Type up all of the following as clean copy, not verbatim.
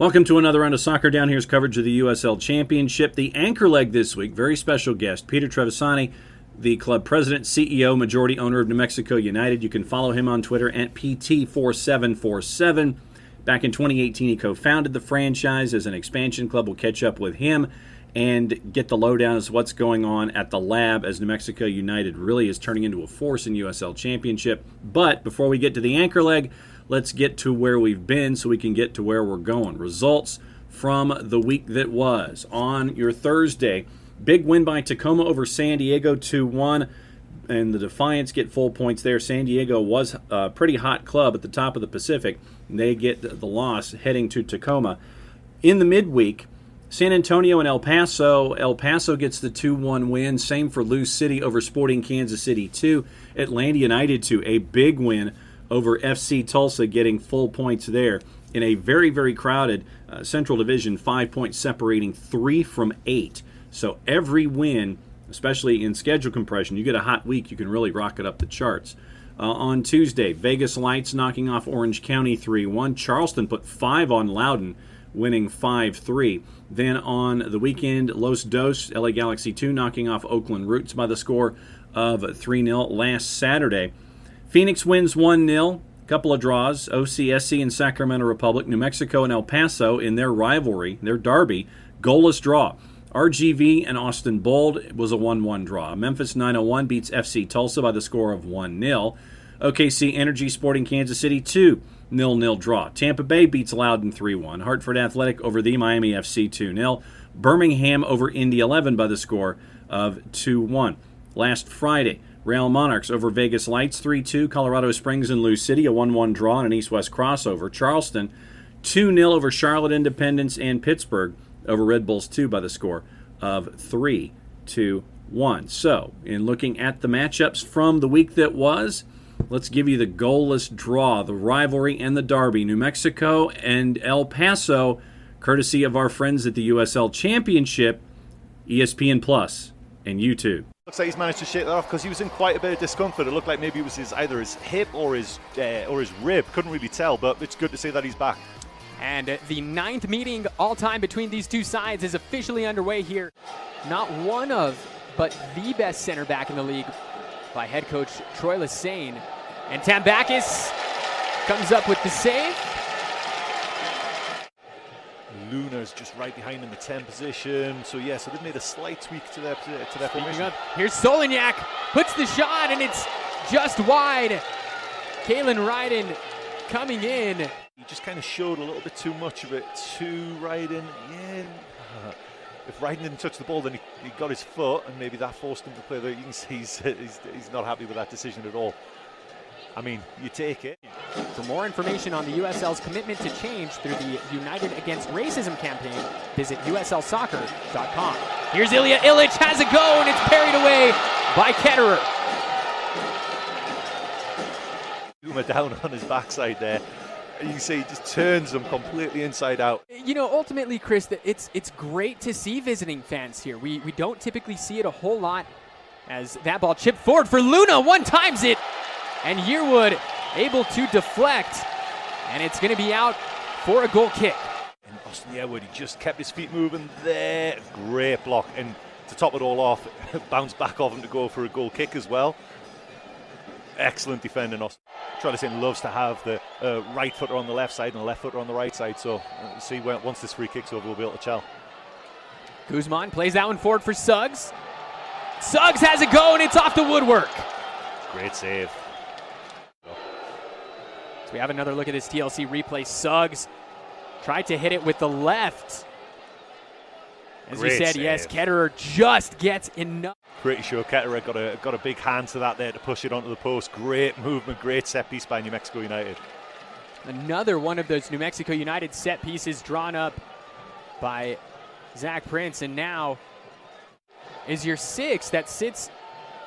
Welcome to another round of soccer. Down here's coverage of the USL Championship. The anchor leg this week, very special guest, Peter Trevisani, the club president, CEO, majority owner of New Mexico United. You can follow him on Twitter at PT4747. Back in 2018, he co-founded the franchise as an expansion club. We'll catch up with him and get the lowdown as to what's going on at the lab as New Mexico United really is turning into a force in USL Championship. But before we get to the anchor leg, let's get to where we've been so we can get to where we're going. Results from the week that was. On your Thursday, big win by Tacoma over San Diego 2-1, and the Defiants get full points there. San Diego was a pretty hot club at the top of the Pacific. They get the loss heading to Tacoma. In the midweek, San Antonio and El Paso. El Paso gets the 2-1 win. Same for Lou City over Sporting Kansas City 2. Atlanta United 2, a big win over FC Tulsa, getting full points there in a very, very crowded Central Division, 5 points separating 3 from 8. So every win, especially in schedule compression, you get a hot week, you can really rocket up the charts. On Tuesday, Vegas Lights knocking off Orange County 3-1. Charleston put 5 on Loudoun, winning 5-3. Then on the weekend, Los Dos, LA Galaxy 2, knocking off Oakland Roots by the score of 3-0 last Saturday. Phoenix wins 1-0, couple of draws, OCSC and Sacramento Republic, New Mexico and El Paso in their rivalry, their derby, goalless draw. RGV and Austin Bold was a 1-1 draw. Memphis 901 beats FC Tulsa by the score of 1-0. OKC Energy Sporting Kansas City 2-0 draw. Tampa Bay beats Loudoun 3-1. Hartford Athletic over the Miami FC 2-0. Birmingham over Indy 11 by the score of 2-1. Last Friday, Real Monarchs over Vegas Lights 3-2. Colorado Springs and Lou City, a 1-1 draw and an East-West crossover. Charleston 2-0 over Charlotte Independence, and Pittsburgh over Red Bulls 2 by the score of 3-1. So, in looking at the matchups from the week that was, let's give you the goalless draw, the rivalry and the derby. New Mexico and El Paso, courtesy of our friends at the USL Championship, ESPN Plus, and YouTube. Looks like he's managed to shake that off because he was in quite a bit of discomfort. It looked like maybe it was either his hip or his rib. Couldn't really tell, but it's good to see that he's back. And the 9th meeting all-time between these two sides is officially underway here. Not one of, but the best center back in the league by head coach Troy Lesane. And Tambakis comes up with the save. Luna's just right behind in the 10 position. So yeah, so they've made a slight tweak to their formation. Here's Solignac, puts the shot, and it's just wide. Kalen Ryden coming in. He just kind of showed a little bit too much of it to Ryden. Yeah. If Ryden didn't touch the ball, then he got his foot, and maybe that forced him to play there. You can see he's not happy with that decision at all. I mean, you take it. For more information on the USL's commitment to change through the United Against Racism campaign, visit uslsoccer.com. Here's Ilya Illich, has a go, and it's parried away by Ketterer. Uma down on his backside there. You can see he just turns them completely inside out. You know, ultimately, Chris, it's great to see visiting fans here. We don't typically see it a whole lot, as that ball chipped forward for Luna, one-times it. And Yearwood able to deflect, and it's going to be out for a goal kick. And Austin Yearwood, he just kept his feet moving there. Great block, and to top it all off, bounce back off him to go for a goal kick as well. Excellent defending. Austin Trevisani loves to have the right footer on the left side and the left footer on the right side, so see once this free kick's over, we'll be able to tell. Guzman plays that one forward for Suggs. Suggs has a go, and it's off the woodwork. Great save. We have another look at this TLC replay. Suggs tried to hit it with the left. As Great you said, save. yes, Ketterer just gets enough. Pretty sure Ketterer got a big hand to that there to push it onto the post. Great movement, great set piece by New Mexico United. Another one of those New Mexico United set pieces drawn up by Zach Prince, and now is your 6 that sits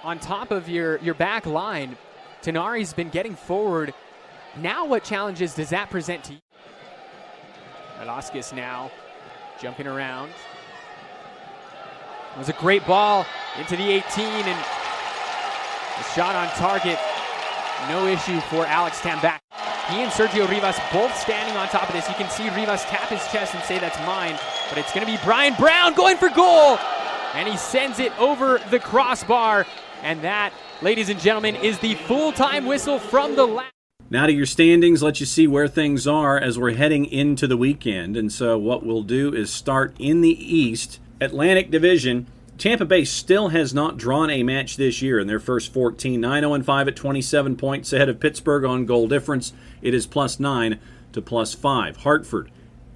on top of your back line. Tenari's been getting forward. Now what challenges does that present to you? Velasquez now jumping around. It was a great ball into the 18, and the shot on target. No issue for Alex Tambak. He and Sergio Rivas both standing on top of this. You can see Rivas tap his chest and say that's mine, but it's going to be Brian Brown going for goal, and he sends it over the crossbar, and that, ladies and gentlemen, is the full-time whistle from the last. Now to your standings, let you see where things are as we're heading into the weekend. And so what we'll do is start in the East. Atlantic Division, Tampa Bay still has not drawn a match this year in their first 14. 9-0-5 at 27 points ahead of Pittsburgh on goal difference. It is +9 to +5. Hartford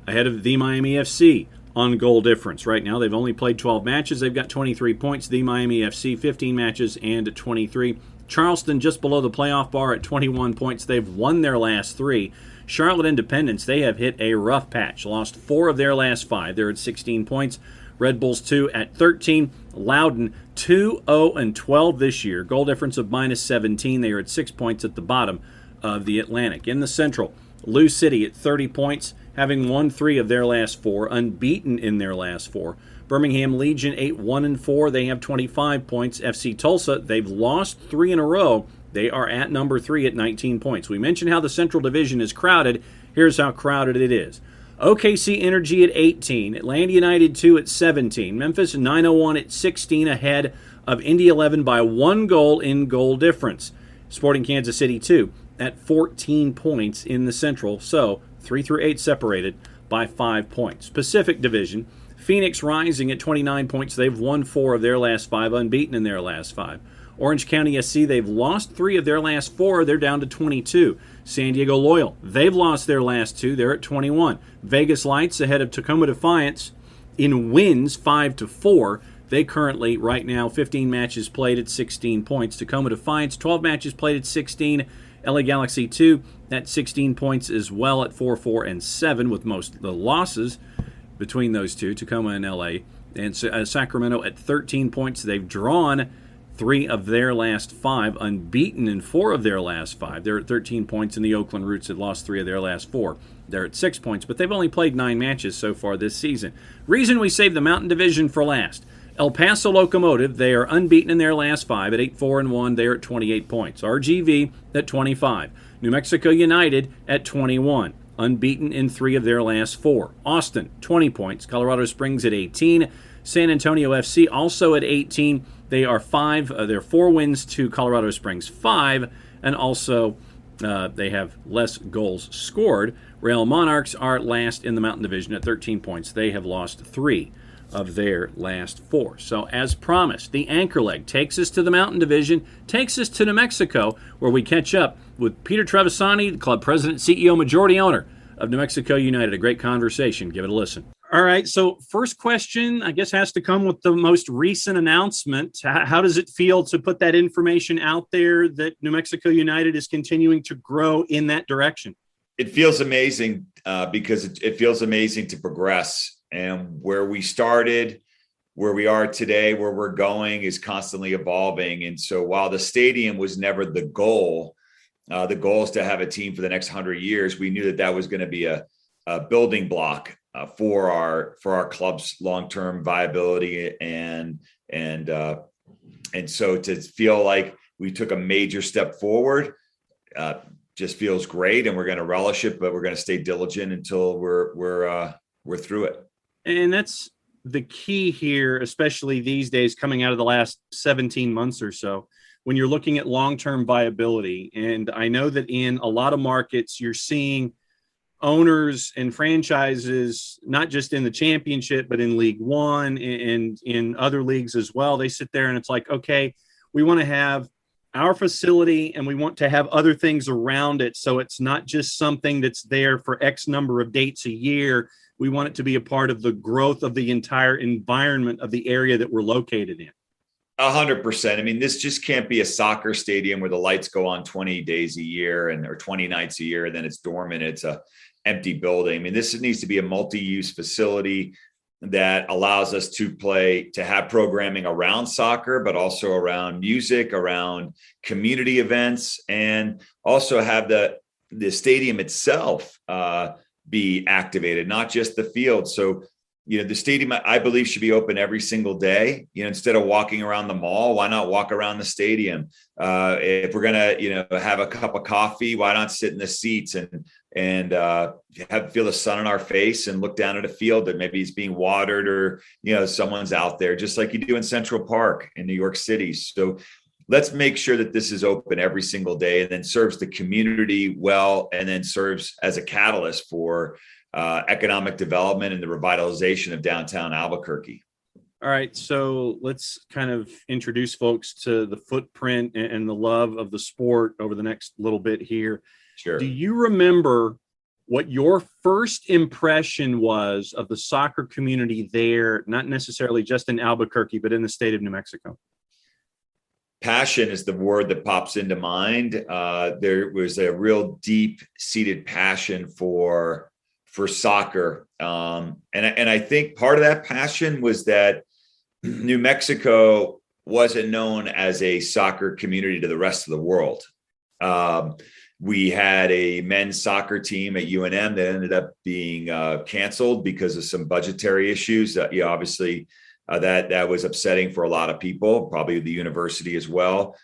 ahead of the Miami FC on goal difference. Right now they've only played 12 matches. They've got 23 points. The Miami FC 15 matches and 23. Charleston just below the playoff bar at 21 points. They've won their last 3. Charlotte Independence, they have hit a rough patch. Lost 4 of their last 5. They're at 16 points. Red Bulls 2 at 13. Loudon 2-0-12 this year. Goal difference of -17. They are at 6 points at the bottom of the Atlantic. In the Central, Lou City at 30 points, having won 3 of their last 4, unbeaten in their last 4. Birmingham Legion 8-1-4. They have 25 points. FC Tulsa, they've lost 3 in a row. They are at number 3 at 19 points. We mentioned how the Central Division is crowded. Here's how crowded it is. OKC Energy at 18. Atlanta United 2 at 17. Memphis 901 at 16 ahead of Indy 11 by 1 goal in goal difference. Sporting Kansas City 2 at 14 points in the Central. So 3 through 8 separated by 5 points. Pacific Division, Phoenix Rising at 29 points. They've won 4 of their last 5, unbeaten in their last 5. Orange County SC, they've lost 3 of their last 4. They're down to 22. San Diego Loyal, they've lost their last 2. They're at 21. Vegas Lights ahead of Tacoma Defiance in wins 5-4. They currently, right now, 15 matches played at 16 points. Tacoma Defiance, 12 matches played at 16. LA Galaxy 2 at 16 points as well at 4-4-7, with most of the losses between those two, Tacoma and LA. And Sacramento at 13 points. They've drawn 3 of their last 5, unbeaten in 4 of their last 5. They're at 13 points, and the Oakland Roots had lost 3 of their last 4. They're at 6 points, but they've only played 9 matches so far this season. Reason we saved the Mountain Division for last. El Paso Locomotive, they are unbeaten in their last 5 at 8-4-1. They're at 28 points. RGV at 25. New Mexico United at 21. Unbeaten in 3 of their last 4. Austin, 20 points. Colorado Springs at 18. San Antonio FC also at 18. They are 5. They're 4 wins to Colorado Springs 5, and also they have less goals scored. Real Monarchs are last in the Mountain Division at 13 points. They have lost 3 of their last 4. So as promised, the anchor leg takes us to the Mountain Division, takes us to New Mexico, where we catch up with Peter Trevisani, the club president, CEO, majority owner of New Mexico United. A great conversation. Give it a listen. All right, so first question, I guess, has to come with the most recent announcement. How does it feel to put that information out there that New Mexico United is continuing to grow in that direction? It feels amazing because it feels amazing to progress. And where we started, where we are today, where we're going is constantly evolving. And so while the stadium was never the goal is to have a team for the next 100 years. We knew that was going to be a building block for our club's long-term viability, and so to feel like we took a major step forward just feels great, and we're going to relish it, but we're going to stay diligent until we're through it. And that's the key here, especially these days, coming out of the last 17 months or so, when you're looking at long-term viability. And I know that in a lot of markets, you're seeing owners and franchises, not just in the championship, but in League One and in other leagues as well. They sit there and it's like, okay, we want to have our facility and we want to have other things around it. So it's not just something that's there for X number of dates a year. We want it to be a part of the growth of the entire environment of the area that we're located in. 100%. I mean, this just can't be a soccer stadium where the lights go on 20 days a year or 20 nights a year, and then it's dormant. It's a empty building. I mean, this needs to be a multi-use facility that allows us to have programming around soccer, but also around music, around community events, and also have the stadium itself be activated, not just the field. So the stadium, I believe, should be open every single day. Instead of walking around the mall, why not walk around the stadium? If we're gonna, have a cup of coffee, why not sit in the seats and feel the sun on our face and look down at a field that maybe is being watered, or someone's out there, just like you do in Central Park in New York City. So let's make sure that this is open every single day, and then serves the community well, and then serves as a catalyst for economic development and the revitalization of downtown Albuquerque. All right, so let's kind of introduce folks to the footprint and the love of the sport over the next little bit here. Sure. Do you remember what your first impression was of the soccer community there, not necessarily just in Albuquerque, but in the state of New Mexico? Passion is the word that pops into mind. There was a real deep-seated passion for soccer. And I think part of that passion was that New Mexico wasn't known as a soccer community to the rest of the world. We had a men's soccer team at UNM that ended up being canceled because of some budgetary issues. Obviously, that was upsetting for a lot of people, probably the university as well.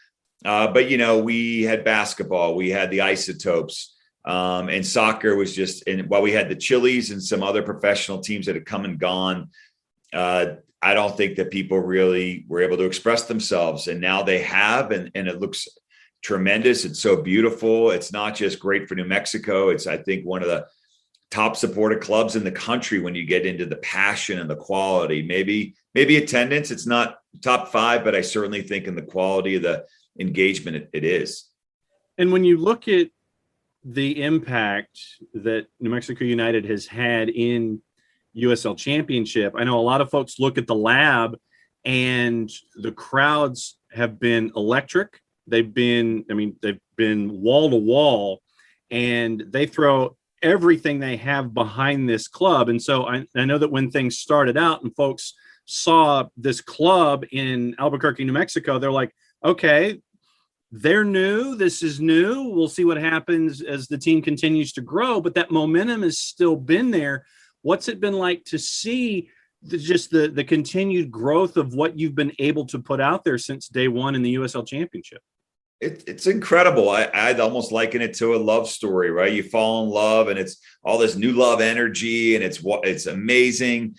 But we had basketball, we had the Isotopes. And soccer was just, and while we had the Chili's and some other professional teams that had come and gone, I don't think that people really were able to express themselves. And now they have, and it looks tremendous. It's so beautiful. It's not just great for New Mexico. It's, I think, one of the top supported clubs in the country when you get into the passion and the quality. Maybe attendance, it's not top 5, but I certainly think in the quality of the engagement, it is. And when you look at the impact that New Mexico United has had in USL Championship, I know a lot of folks look at the lab, and the crowds have been electric. They've been wall to wall, and they throw everything they have behind this club. And so I know that when things started out and folks saw this club in Albuquerque, New Mexico, they're like, okay, they're new. This is new. We'll see what happens as the team continues to grow. But that momentum has still been there. What's it been like to see the continued growth of what you've been able to put out there since day one in the USL Championship? It's incredible. I'd almost liken it to a love story, right? You fall in love, and it's all this new love energy, and it's amazing.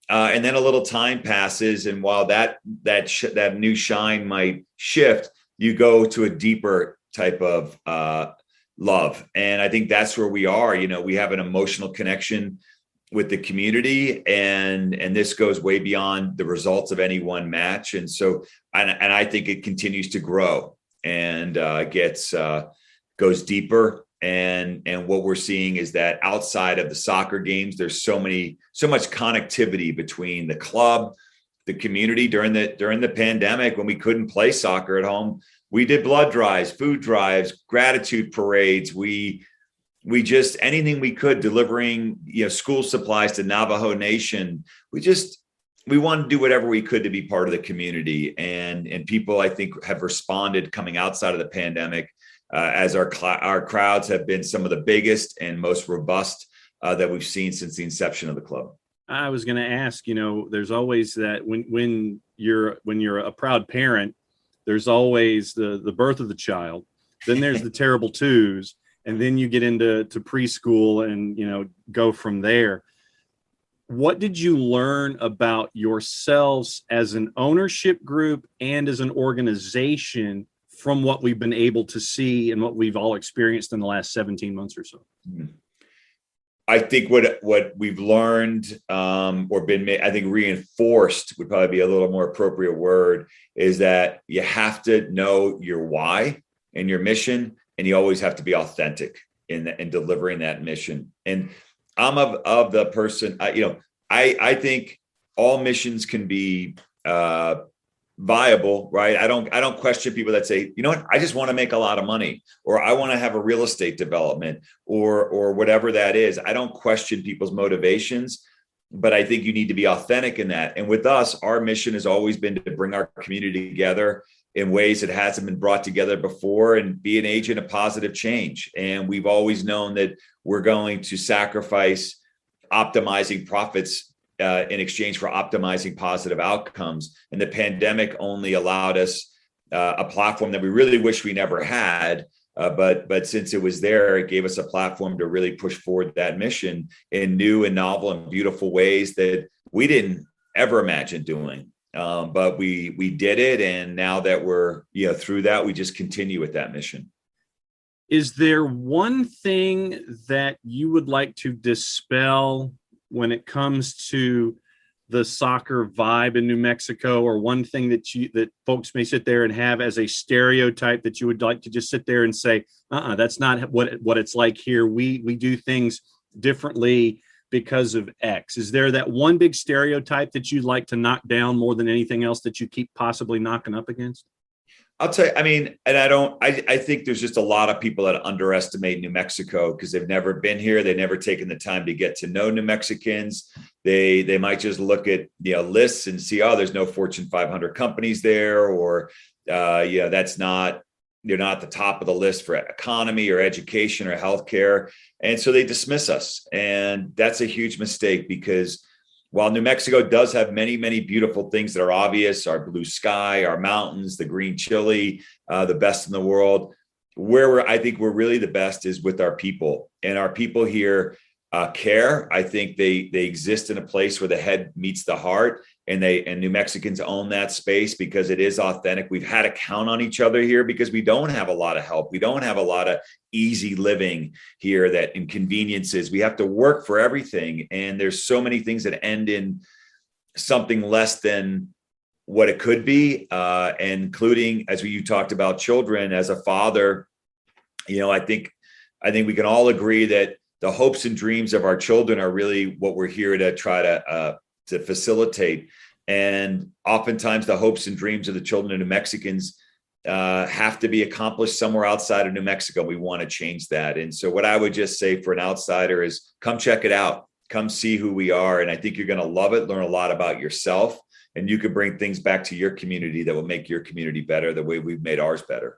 And then a little time passes, and while that new shine might shift, you go to a deeper type of love. And I think that's where we are. We have an emotional connection with the community, and this goes way beyond the results of any one match. And so, and I think it continues to grow and goes deeper. And what we're seeing is that outside of the soccer games, there's so much connectivity between the club, the community. During the pandemic, when we couldn't play soccer at home, we did blood drives, food drives, gratitude parades. We just, anything we could, delivering school supplies to Navajo Nation. We wanted to do whatever we could to be part of the community, and people, I think, have responded coming outside of the pandemic, as our crowds have been some of the biggest and most robust that we've seen since the inception of the club. I was going to ask, there's always that when you're a proud parent, there's always the birth of the child, then there's the terrible twos, and then you get into preschool and go from there. What did you learn about yourselves as an ownership group and as an organization from what we've been able to see and what we've all experienced in the last 17 months or so? I think what we've learned or been, I think, reinforced would probably be a little more appropriate word, is that you have to know your why and your mission, and you always have to be authentic in delivering that mission. And I'm of the person, I think all missions can be viable, right? I don't question people that say, what, I just want to make a lot of money, or I want to have a real estate development, or whatever that is. I don't question people's motivations, but I think you need to be authentic in that. And with us, our mission has always been to bring our community together in ways that hasn't been brought together before, and be an agent of positive change. And we've always known that we're going to sacrifice optimizing profits in exchange for optimizing positive outcomes. And the pandemic only allowed us a platform that we really wish we never had. But since it was there, it gave us a platform to really push forward that mission in new and novel and beautiful ways that we didn't ever imagine doing. But we did it. And now that we're through that, we just continue with that mission. Is there one thing that you would like to dispel when it comes to the soccer vibe in New Mexico, or one thing that folks may sit there and have as a stereotype that you would like to just sit there and say, that's not what it's like here. We do things differently because of X. Is there that one big stereotype that you'd like to knock down more than anything else that you keep possibly knocking up against? I'll tell you, I think there's just a lot of people that underestimate New Mexico because they've never been here. They've never taken the time to get to know New Mexicans. They might just look at, lists and see, there's no Fortune 500 companies there, or, they're not at the top of the list for economy or education or healthcare. And so they dismiss us. And that's a huge mistake, because while New Mexico does have many, many beautiful things that are obvious, our blue sky, our mountains, the green chili, the best in the world, where I think we're really the best is with our people. And our people here care. I think they exist in a place where the head meets the heart, and New Mexicans own that space because it is authentic. We've had to count on each other here because we don't have a lot of help. We don't have a lot of easy living here, that inconveniences. We have to work for everything. And there's so many things that end in something less than what it could be, including, as you talked about children. As a father, I think we can all agree that the hopes and dreams of our children are really what we're here to try to facilitate. And oftentimes the hopes and dreams of the children of New Mexicans have to be accomplished somewhere outside of New Mexico. We want to change that. And so what I would just say for an outsider is come check it out, come see who we are. And I think you're going to love it, learn a lot about yourself, and you can bring things back to your community that will make your community better the way we've made ours better.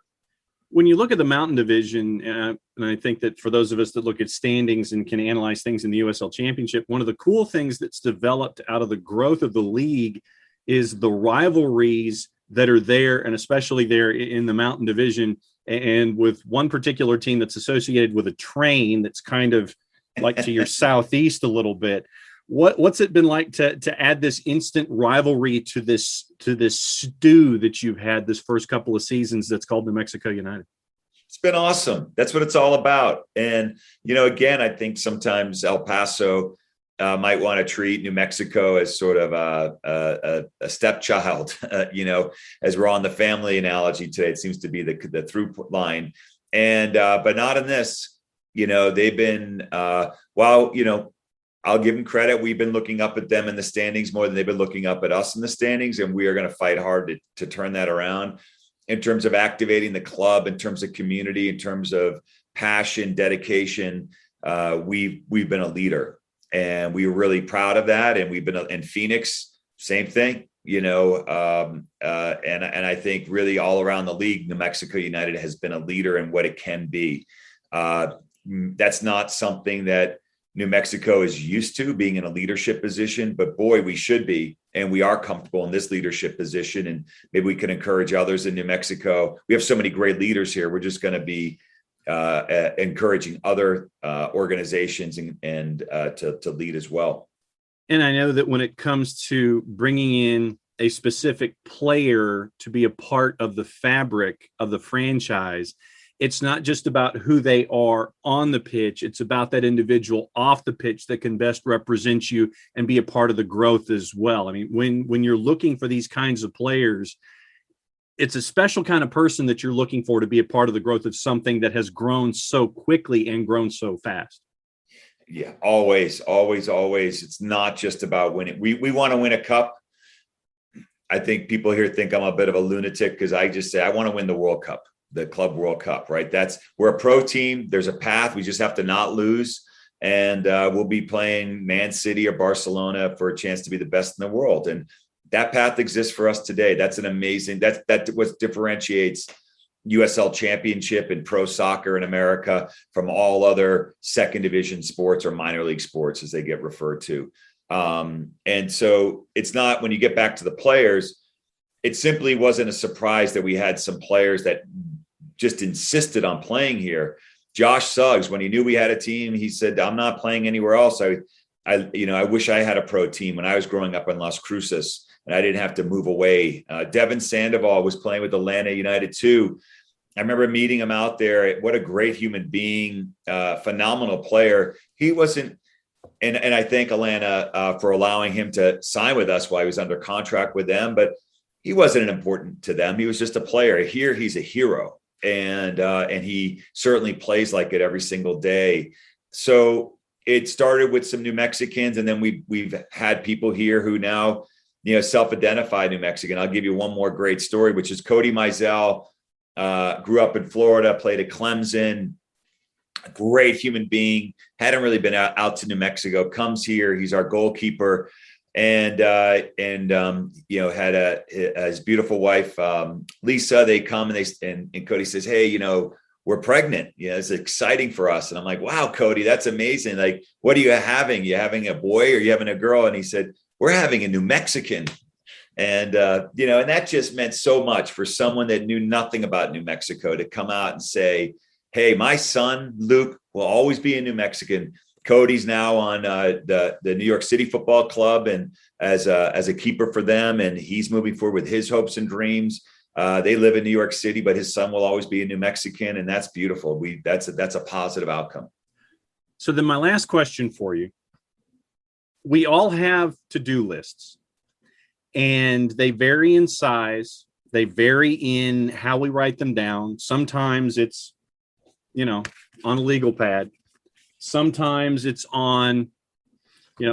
When you look at the Mountain Division, and I think that for those of us that look at standings and can analyze things in the USL Championship, one of the cool things that's developed out of the growth of the league is the rivalries that are there, and especially there in the Mountain Division, and with one particular team that's associated with a train that's kind of like to your southeast a little bit. What's it been like to add this instant rivalry to this stew that you've had this first couple of seasons that's called New Mexico United? It's been awesome. That's what it's all about. And, again, I think sometimes El Paso might want to treat New Mexico as sort of a stepchild, as we're on the family analogy today. It seems to be the throughput line. And but not in this. They've been, I'll give them credit. We've been looking up at them in the standings more than they've been looking up at us in the standings. And we are going to fight hard to turn that around in terms of activating the club, in terms of community, in terms of passion, dedication. We've been a leader, and we were really proud of that. And we've been in Phoenix, same thing, and I think really all around the league, New Mexico United has been a leader in what it can be. That's not something that New Mexico is used to, being in a leadership position, but boy, we should be, and we are comfortable in this leadership position. And maybe we can encourage others in New Mexico. We have so many great leaders here. We're just going to be encouraging other organizations and to lead as well. And I know that when it comes to bringing in a specific player to be a part of the fabric of the franchise, it's not just about who they are on the pitch. It's about that individual off the pitch that can best represent you and be a part of the growth as well. I mean, when you're looking for these kinds of players, it's a special kind of person that you're looking for to be a part of the growth of something that has grown so quickly and grown so fast. Yeah, always. It's not just about winning. We want to win a cup. I think people here think I'm a bit of a lunatic because I just say I want to win the World Cup. The Club World Cup, right? We're a pro team. There's a path. We just have to not lose. And we'll be playing Man City or Barcelona for a chance to be the best in the world. And that path exists for us today. That's an amazing, that's what differentiates USL Championship and pro soccer in America from all other second division sports or minor league sports, as they get referred to. And so it's not, when you get back to the players, it simply wasn't a surprise that we had some players that just insisted on playing here. Josh Suggs, when he knew we had a team, he said, I'm not playing anywhere else. I wish I had a pro team when I was growing up in Las Cruces and I didn't have to move away. Devin Sandoval was playing with Atlanta United too. I remember meeting him out there. What a great human being, phenomenal player. He wasn't, and I thank Atlanta for allowing him to sign with us while he was under contract with them, but he wasn't important to them. He was just a player. Here, he's a hero, and he certainly plays like it every single day. So it started with some New Mexicans, and then we've had people here who now, self-identify New Mexican. I'll give you one more great story, which is Cody Mizell. Grew up in Florida, played at Clemson, a great human being, hadn't really been out to New Mexico, comes here. He's our goalkeeper. And had his beautiful wife, Lisa. They come and Cody says, hey, we're pregnant. It's exciting for us. And I'm like, wow, Cody, that's amazing. Like, what are you having? You having a boy or you having a girl? And he said, we're having a New Mexican. And, and that just meant so much for someone that knew nothing about New Mexico to come out and say, hey, my son, Luke, will always be a New Mexican. Cody's now on the New York City Football Club and as a keeper for them. And he's moving forward with his hopes and dreams. They live in New York City, but his son will always be a New Mexican. And that's beautiful. That's a positive outcome. So then my last question for you, we all have to-do lists and they vary in size. They vary in how we write them down. Sometimes it's, on a legal pad. Sometimes it's on,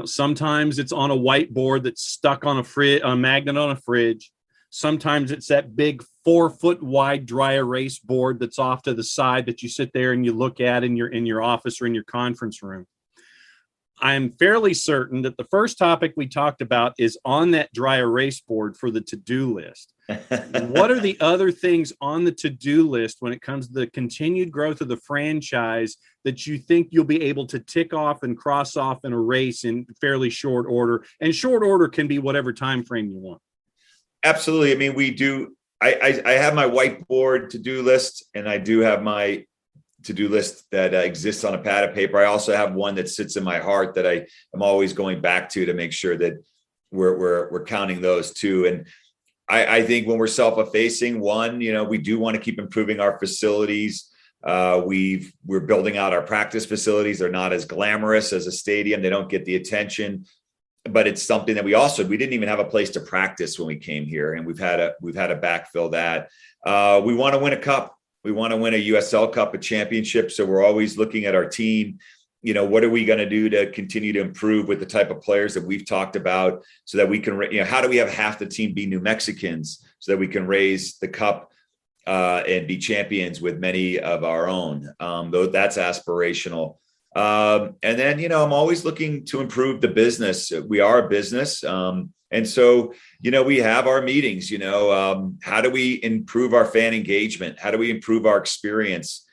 sometimes it's on a whiteboard that's stuck on a magnet on a fridge. Sometimes it's that big 4-foot wide dry erase board that's off to the side that you sit there and you look at in your office or in your conference room. I'm fairly certain that the first topic we talked about is on that dry erase board for the to-do list. What are the other things on the to-do list when it comes to the continued growth of the franchise that you think you'll be able to tick off and cross off and erase in fairly short order? And short order can be whatever time frame you want. Absolutely. I mean, we do. I have my whiteboard to-do list, and I do have my to-do list that exists on a pad of paper. I also have one that sits in my heart that I am always going back to make sure that we're counting those too. And I think when we're self-effacing, we do want to keep improving our facilities. We're building out our practice facilities. They're not as glamorous as a stadium. They don't get the attention, but it's something that we didn't even have a place to practice when we came here, and we've had to backfill that. We want to win a cup. We want to win a USL Cup, a championship. So we're always looking at our team. What are we going to do to continue to improve with the type of players that we've talked about so that we can, how do we have half the team be New Mexicans so that we can raise the cup and be champions with many of our own, though that's aspirational. And then, I'm always looking to improve the business. We are a business. And so, we have our meetings, how do we improve our fan engagement? How do we improve our experience?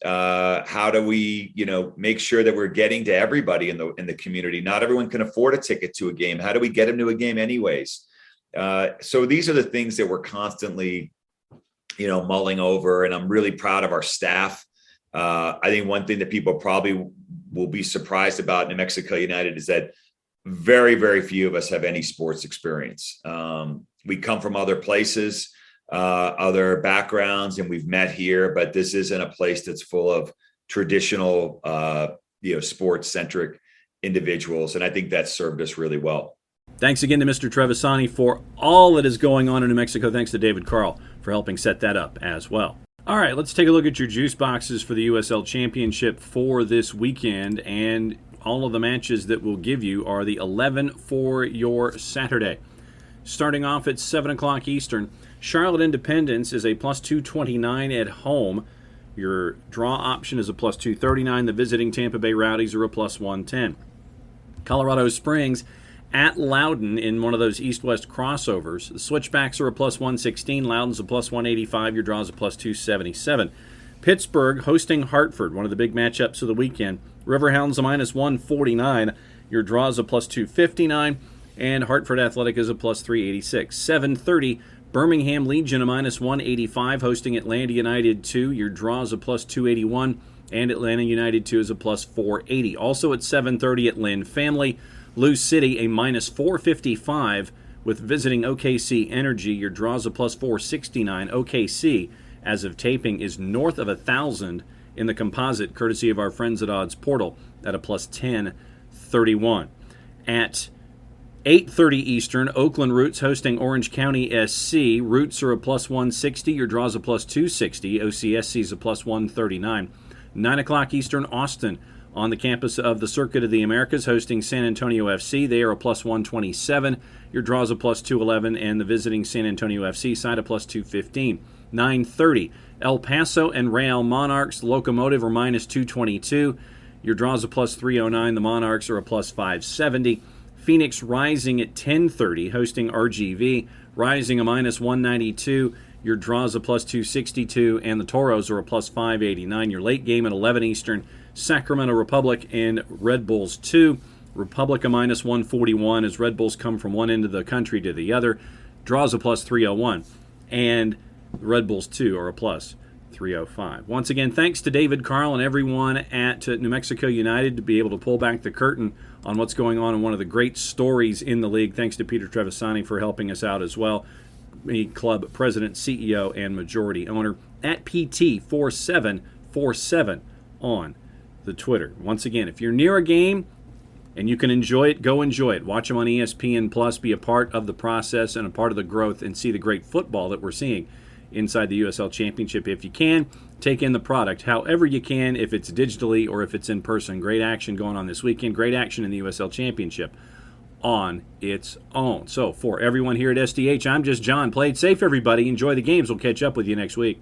How do we, make sure that we're getting to everybody in the community? Not everyone can afford a ticket to a game. How do we get them to a game anyways? So these are the things that we're constantly, mulling over, and I'm really proud of our staff. I think one thing that people probably will be surprised about New Mexico United is that very, very few of us have any sports experience. We come from other places, other backgrounds, and we've met here, but this isn't a place that's full of traditional, sports-centric individuals. And I think that's served us really well. Thanks again to Mr. Trevisani for all that is going on in New Mexico. Thanks to David Carl for helping set that up as well. All right, let's take a look at your juice boxes for the USL Championship for this weekend. And all of the matches that we'll give you are the 11 for your Saturday. Starting off at 7 o'clock Eastern, Charlotte Independence is a plus 229 at home. Your draw option is a plus 239. The visiting Tampa Bay Rowdies are a plus 110. Colorado Springs at Loudoun in one of those east-west crossovers. The Switchbacks are a plus 116. Loudoun's a plus 185. Your draw is a plus 277. Pittsburgh hosting Hartford, one of the big matchups of the weekend. Riverhounds a minus 149. Your draw is a plus 259, and Hartford Athletic is a plus 386. 7:30, Birmingham Legion a minus 185, hosting Atlanta United 2. Your draw is a plus 281, and Atlanta United 2 is a plus 480. Also at 7:30 at Lynn Family, Lou City a minus 455 with visiting OKC Energy. Your draw is a plus 469. OKC, as of taping, is north of 1,000 in the composite, courtesy of our friends at Odds Portal, at a plus 1031. At 8:30 Eastern, Oakland Roots hosting Orange County SC. Roots are a plus 160. Your draw is a plus 260. OCSC is a plus 139. 9 o'clock Eastern, Austin on the campus of the Circuit of the Americas hosting San Antonio FC. They are a plus 127. Your draw is a plus 211, and the visiting San Antonio FC side a plus 215. 9:30, El Paso and Real Monarchs. Locomotive are minus 222. Your draw is a plus 309. The Monarchs are a plus 570. Phoenix Rising at 10:30, hosting RGV. Rising a minus 192. Your draw is a plus 262, and the Toros are a plus 589. Your late game at 11 Eastern, Sacramento Republic and Red Bulls 2. Republic a minus 141 as Red Bulls come from one end of the country to the other. Draws a plus 301. And the Red Bulls 2 are a plus 305. Once again, thanks to David Carl and everyone at New Mexico United to be able to pull back the curtain on what's going on in one of the great stories in the league. Thanks to Peter Trevisani for helping us out as well. The club president, CEO, and majority owner at PT4747 on the Twitter. Once again, if you're near a game and you can enjoy it, go enjoy it. Watch them on ESPN Plus, be a part of the process and a part of the growth, and see the great football that we're seeing inside the USL Championship. If you can, take in the product however you can, if it's digitally or if it's in person. Great action going on this weekend. Great action in the USL Championship on its own. So for everyone here at SDH, I'm just John. Play it safe, everybody. Enjoy the games. We'll catch up with you next week.